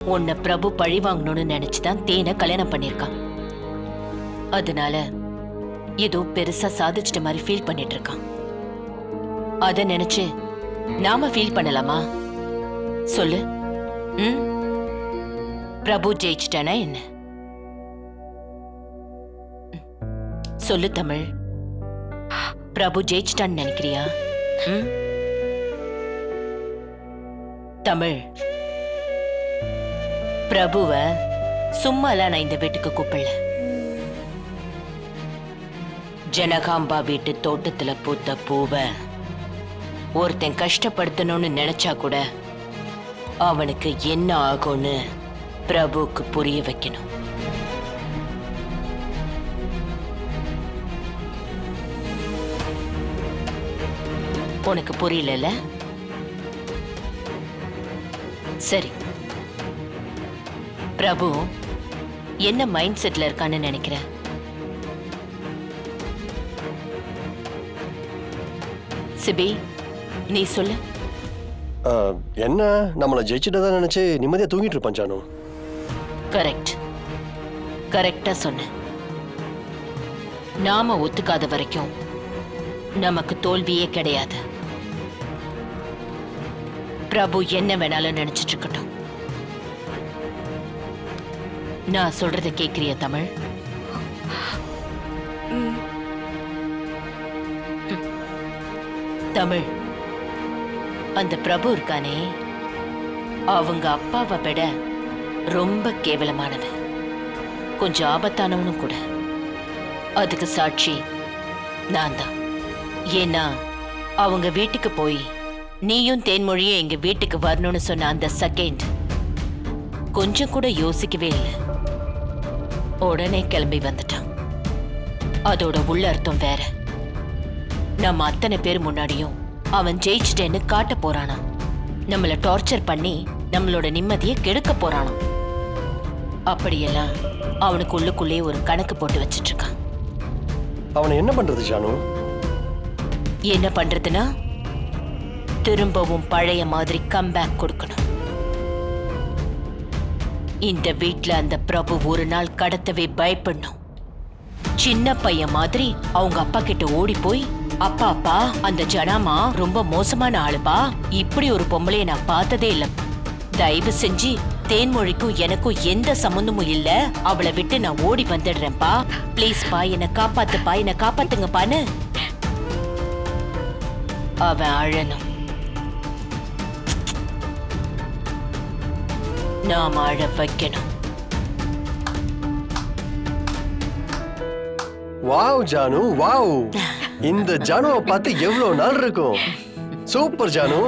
உன்னை பிரபு பழி வாங்கணும்னு நினைச்சுதான் தேனை கல்யாணம் பண்ணிருக்கான். அதனால ஏதோ பெருசா சாதிச்சிட்ட மாதிரி ஃபீல் பண்ணிட்டு இருக்கான். அத நினைச்சு நாம ஃபீல் பண்ணலாமா? சொல்லு. பிரபு ஜெயிச்சிட்டானா என்ன? சொல்லு தமிழ். பிரபு ஜெயிச்சிட்டான்னு நினைக்கிறியா? தமிழ், பிரபுவ சும்மாலாம் நான் இந்த வீட்டுக்கு கூப்பிடல. ஜனகாம்பா வீட்டு தோட்டத்துல பூத்த பூவ ஒருத்தன் கஷ்டப்படுத்தணும்னு நினைச்சா கூட அவனுக்கு என்ன ஆகும்னு பிரபுக்கு புரிய வைக்கணும். உனக்கு புரியல? சரி, பிரபு என்ன மைண்ட் செட்ல இருக்கான்னு நினைக்கிற? சிபி, நீ சொல்லு. என்ன, நம்மள ஜெயிச்சுட்டதா நினைச்சு நிம்மதியா தூங்கிட்டு இருப்பான் ஜானு. கரெக்ட், கரெக்டா சொன்ன. நாம ஒத்துக்காத வரைக்கும் நமக்கு தோல்வியே கிடையாது. பிரபு என்ன வேணாலும் நினைச்சிட்டு இருக்கட்டும். நான் சொல்றத கேக்குறியா தமிழ்? தமிழ், அந்த பிரபு இருக்கானே, அவங்க அப்பாவை விட ரொம்ப கேவலமானவன், கொஞ்சம் ஆபத்தானவனும் கூட. அதுக்கு சாட்சி நான் தான். ஏன்னா அவங்க வீட்டுக்கு போய் நீயும் தேன்மொழியும் எங்க வீட்டுக்கு வரணும்னு சொன்ன அந்த செகண்ட் கொஞ்சம் கூட யோசிக்கவே இல்லை. உடனே கிளம்பி வந்துட்டான். அதோட உள்ள அர்த்தம் வேற. நம்ம அத்தனை பேர் முன்னாடியும் அவன் ஜெயிச்சிட்டேன்னு காட்ட போறானா. நம்மள டார்ச்சர் பண்ணி நம்மளோட நிம்மதியை கெடுக்க போறானா. அப்படியெல்லாம் அவனுக்கு உள்ளுக்குள்ளே ஒரு கணக்கு போட்டு வச்சிட்டு இருக்கான். அவனை என்ன பண்றது ஜானு? என்ன பண்றதுன்னா, திரும்பவும் பழைய மாதிரி கம்பேக் கொடுக்கணும். இந்த வீட்ல அந்த பிரபு ஒரு நாள் கடத்தவே பயப்படணும். சின்ன பையன் மாதிரி அவங்க அப்பா கிட்ட ஓடி போய், அப்பா அப்பா, அந்த ஜனாமா ரொம்ப மோசமான ஆளுப்பா, இப்படி ஒரு பொம்பளைய நான் பார்த்ததே இல்ல, தயவு செஞ்சு தேன்மொழிக்கும் எனக்கும் எந்த சம்பந்தமும் இல்ல, அவளை விட்டு நான் ஓடி வந்துடுறேன்ப்பா, பிளீஸ் பா, என்னை காப்பாத்துப்பா, என்னை காப்பாத்துங்கப்பான்னு அவன் அழணும். நாம் அழ வைக்கணும். Wow Janu, wow. இந்த ஜானுவை பார்த்து எவ்வளவு நாள் இருக்கும். சூப்பர் ஜானு.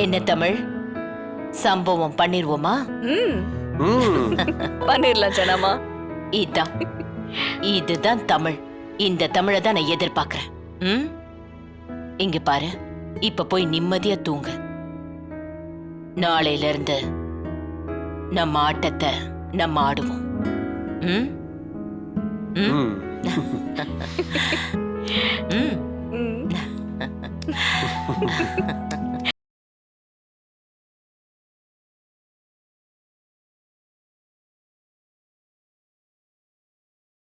என்ன தமிழ், சம்பவம் பண்ணிருவோமா? பண்ணிரலாம் ஜனாமா. இதுதான் தமிழ். இந்த தமிழை தான் நான் எதிர்பார்க்கிறேன். இங்க பாரு, இப்ப போய் நிம்மதியா தூங்கு. நாளையில இருந்து நம்ம ஆட்டத்தை நம்ம ஆடுவோம். ம் ம்